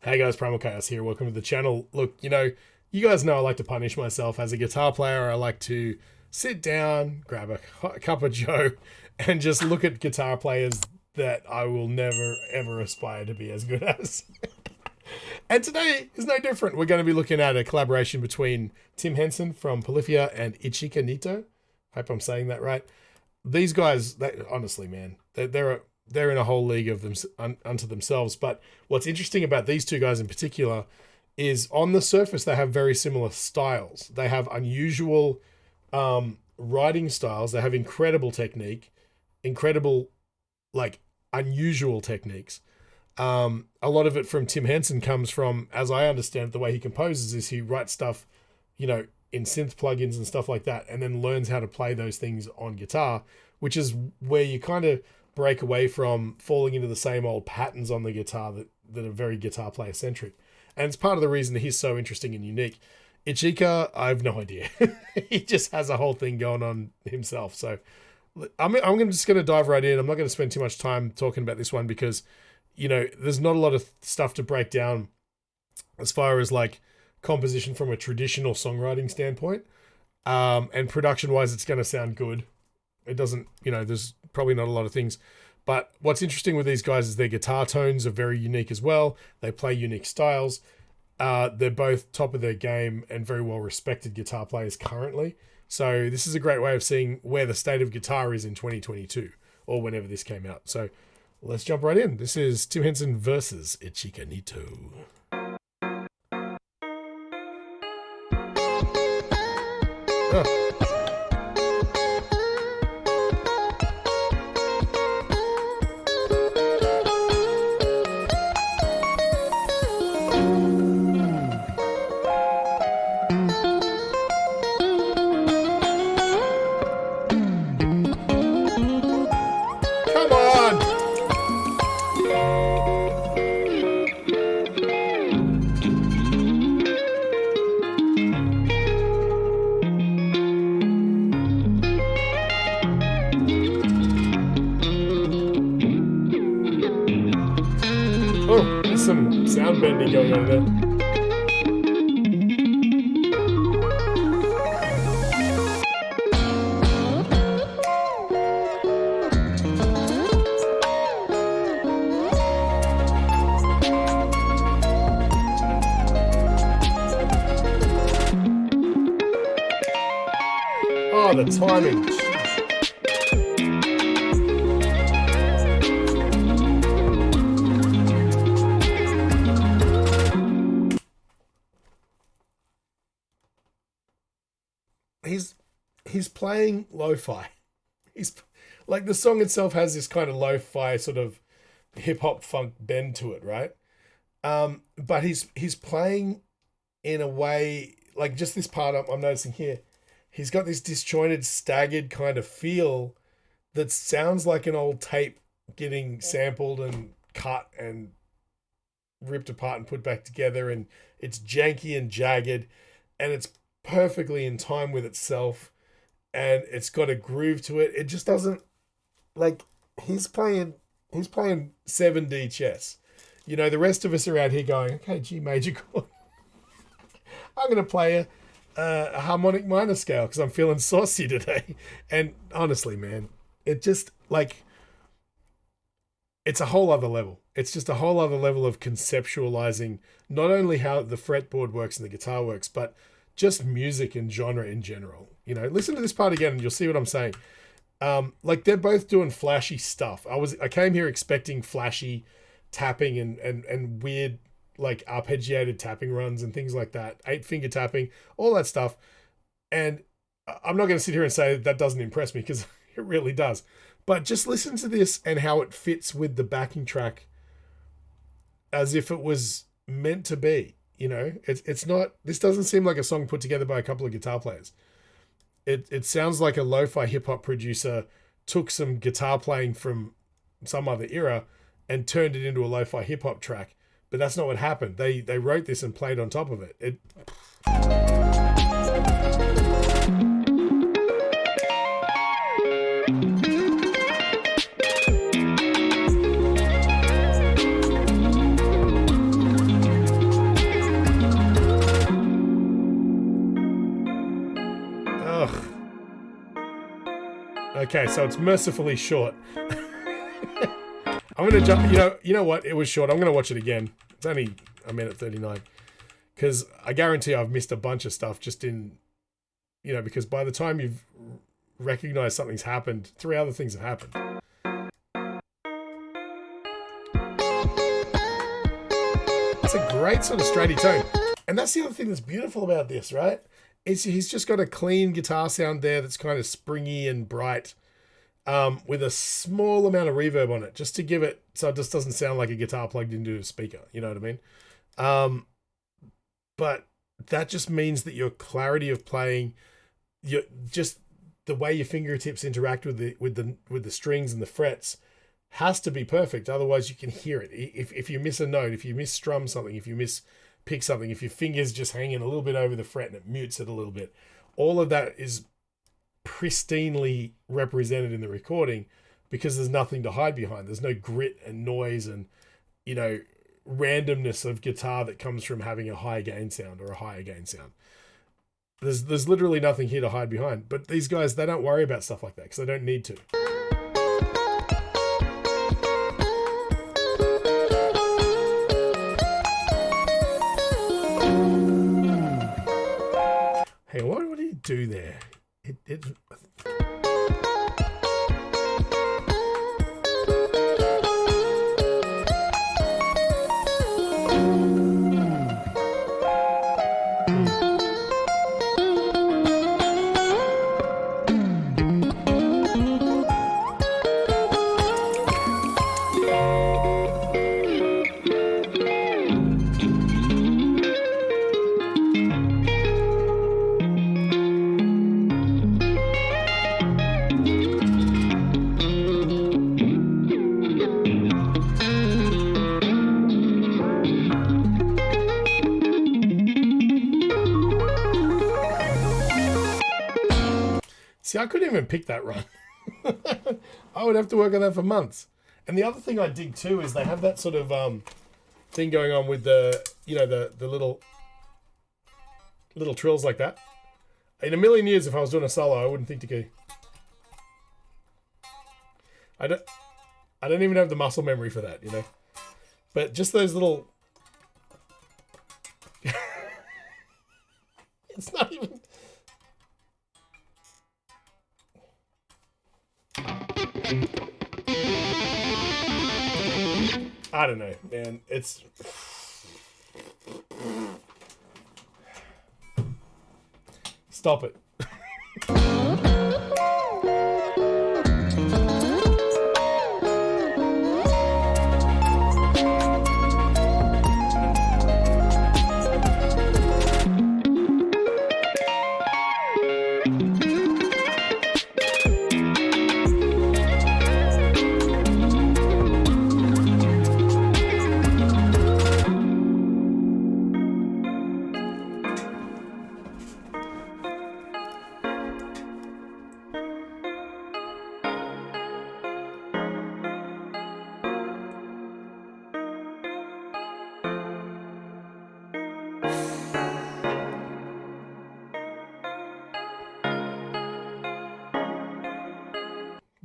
Hey guys, Primal Chaos here. Welcome to the channel. Look, you guys know I like to punish myself as a guitar player. I like to sit down, grab a cup of Joe, and just look at guitar players that I will never ever aspire to be as good as. And today is no different. We're going to be looking at a collaboration between Tim Henson from Polyphia and Ichika Nito. Hope I'm saying that right. These guys, honestly, man, they're in a whole league of them unto themselves. But what's interesting about these two guys in particular is on the surface they have very similar styles. They have unusual writing styles. They have incredible technique, incredible unusual techniques. A lot of it from Tim Henson comes from, as I understand it, the way he composes is he writes stuff, in synth plugins and stuff like that, and then learns how to play those things on guitar, which is where you kind of break away from falling into the same old patterns on the guitar that are very guitar player centric. And it's part of the reason that he's so interesting and unique. Ichika, I have no idea. He just has a whole thing going on himself. So I'm just going to dive right in. I'm not going to spend too much time talking about this one because, there's not a lot of stuff to break down as far as composition from a traditional songwriting standpoint. And production wise, it's going to sound good. It doesn't, there's probably not a lot of things. But what's interesting with these guys is their guitar tones are very unique as well. They play unique styles. They're both top of their game and very well respected guitar players currently. So this is a great way of seeing where the state of guitar is in 2022 or whenever this came out. So let's jump right in. This is Tim Henson versus Ichika Nito. Oh. Oh, there's some sound bending going on there. Oh, the timing. He's playing lo-fi. He's the song itself has this kind of lo-fi sort of hip hop funk bend to it, right? But he's playing in a way just this part I'm noticing here. He's got this disjointed, staggered kind of feel that sounds like an old tape getting sampled and cut and ripped apart and put back together, and it's janky and jagged, and it's perfectly in time with itself, and it's got a groove to it. It just doesn't he's playing 7D chess. The rest of us are out here going, okay, G major chord. I'm gonna play a harmonic minor scale because I'm feeling saucy today. And honestly, man, it just it's a whole other level. It's just a whole other level of conceptualizing not only how the fretboard works and the guitar works, but just music and genre in general. Listen to this part again and you'll see what I'm saying. They're both doing flashy stuff. I came here expecting flashy tapping and weird arpeggiated tapping runs and things like that, 8-finger tapping, all that stuff. And I'm not going to sit here and say that doesn't impress me because it really does. But just listen to this and how it fits with the backing track as if it was meant to be. It's not, this doesn't seem like a song put together by a couple of guitar players. It sounds like a lo-fi hip hop producer took some guitar playing from some other era and turned it into a lo-fi hip hop track. But that's not what happened. They wrote this and played on top of it. Okay, so it's mercifully short. I'm gonna jump. You know what? It was short. I'm gonna watch it again. It's only a minute 39, because I guarantee I've missed a bunch of stuff just in, because by the time you've recognized something's happened, 3 other things have happened. It's a great sort of straighty tone, and that's the other thing that's beautiful about this, right? He's just got a clean guitar sound there that's kind of springy and bright. With a small amount of reverb on it, just to give it so it just doesn't sound like a guitar plugged into a speaker. You know what I mean? But that just means that your clarity of playing, just the way your fingertips interact with the strings and the frets, has to be perfect. Otherwise, you can hear it. If you miss a note, if you miss strum something, if you miss pick something, if your fingers just hanging a little bit over the fret and it mutes it a little bit, all of that is pristinely represented in the recording, because there's nothing to hide behind. There's no grit and noise and randomness of guitar that comes from having a high gain sound or a higher gain sound. There's literally nothing here to hide behind. But these guys, they don't worry about stuff like that because they don't need to. Hey, what do you do there? It's See, I couldn't even pick that run. I would have to work on that for months. And the other thing I dig too is they have that sort of thing going on with the the little trills like that. In a million years, if I was doing a solo, I wouldn't think to go. I don't even have the muscle memory for that, But just those little. It's not even. I don't know, man. It's stop it.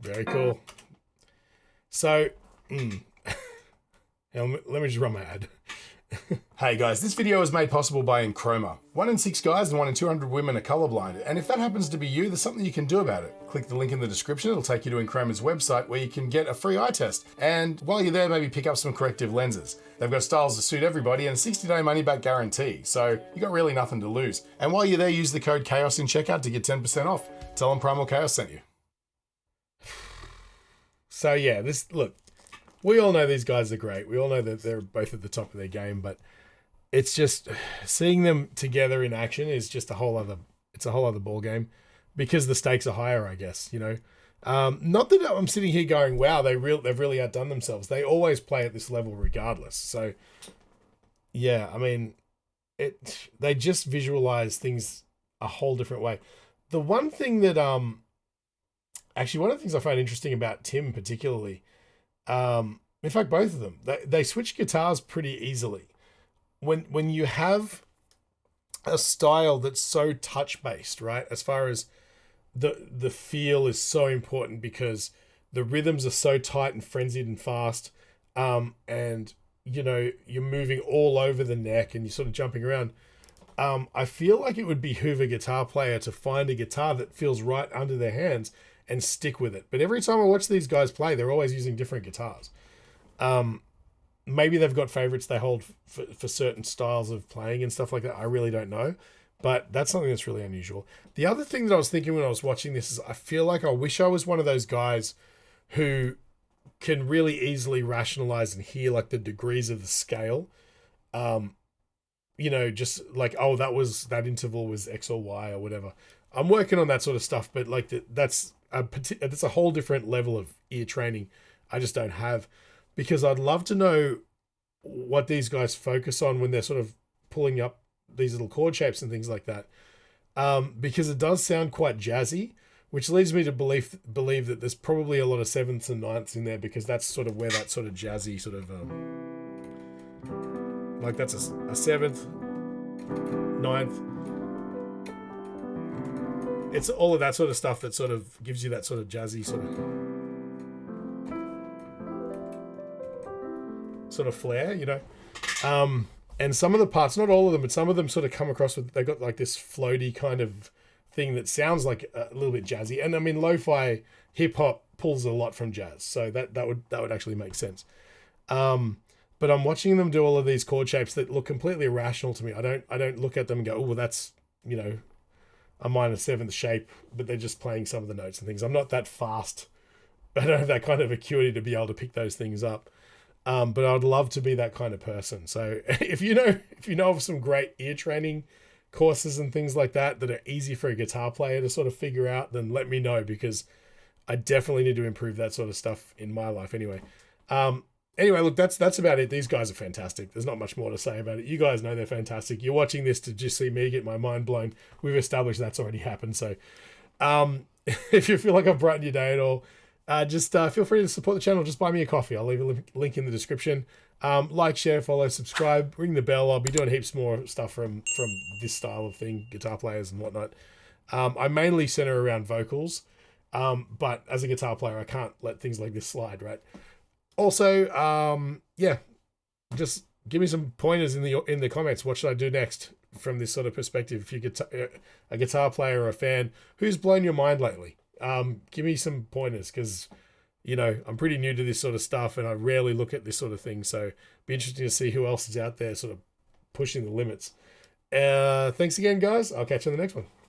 Very cool. So, let me just run my ad. Hey guys, this video is made possible by Enchroma. 1 in 6 guys and 1 in 200 women are colorblind, and if that happens to be you, there's something you can do about it. Click the link in the description, it'll take you to Enchroma's website where you can get a free eye test. And while you're there, maybe pick up some corrective lenses. They've got styles to suit everybody and a 60-day money-back guarantee, so you got really nothing to lose. And while you're there, use the code CHAOS in checkout to get 10% off. Tell them Primal Chaos sent you. So yeah, look, we all know these guys are great. We all know that they're both at the top of their game, but it's just seeing them together in action is just a whole other ball game, because the stakes are higher, I guess, not that I'm sitting here going, wow, they've really outdone themselves. They always play at this level regardless. So yeah, I mean, they just visualize things a whole different way. The one thing that, actually, one of the things I find interesting about Tim particularly, in fact, both of them, they switch guitars pretty easily. When you have a style that's so touch-based, right, as far as the feel is so important because the rhythms are so tight and frenzied and fast, and you know you're moving all over the neck and you're sort of jumping around. I feel like it would behoove a guitar player to find a guitar that feels right under their hands and stick with it. But every time I watch these guys play, they're always using different guitars. Maybe they've got favorites they hold for certain styles of playing and stuff like that. I really don't know. But that's something that's really unusual. The other thing that I was thinking when I was watching this is I feel like I wish I was one of those guys who can really easily rationalize and hear like the degrees of the scale. You know, just like, oh, that interval was X or Y or whatever. I'm working on that sort of stuff, but like that's a whole different level of ear training I just don't have, because I'd love to know what these guys focus on when they're sort of pulling up these little chord shapes and things like that. Because it does sound quite jazzy, which leads me to believe that there's probably a lot of sevenths and ninths in there, because that's sort of where that sort of jazzy sort of like that's a seventh, ninth. It's all of that sort of stuff that sort of gives you that sort of jazzy sort of flair, you know. And some of the parts, not all of them, but some of them sort of come across with, they got like this floaty kind of thing that sounds like a little bit jazzy. And I mean, lo-fi hip hop pulls a lot from jazz, so that would actually make sense. But I'm watching them do all of these chord shapes that look completely irrational to me. I don't look at them and go, oh, well, that's, you know, a minor seventh shape, but they're just playing some of the notes and things. I'm not that fast. I don't have that kind of acuity to be able to pick those things up. But I'd love to be that kind of person. So if you know of some great ear training courses and things like that are easy for a guitar player to sort of figure out, then let me know, because I definitely need to improve that sort of stuff in my life anyway. Anyway, look, that's about it. These guys are fantastic. There's not much more to say about it. You guys know they're fantastic. You're watching this to just see me get my mind blown. We've established that's already happened. So if you feel like I've brightened your day at all, just feel free to support the channel. Just buy me a coffee. I'll leave a link in the description. Like, share, follow, subscribe, ring the bell. I'll be doing heaps more stuff from this style of thing, guitar players and whatnot. I mainly center around vocals, but as a guitar player, I can't let things like this slide, right? Also, yeah, just give me some pointers in the comments. What should I do next from this sort of perspective? If you're a guitar player or a fan, who's blown your mind lately? Give me some pointers, because, you know, I'm pretty new to this sort of stuff and I rarely look at this sort of thing. So it'd be interesting to see who else is out there sort of pushing the limits. Thanks again, guys. I'll catch you on the next one.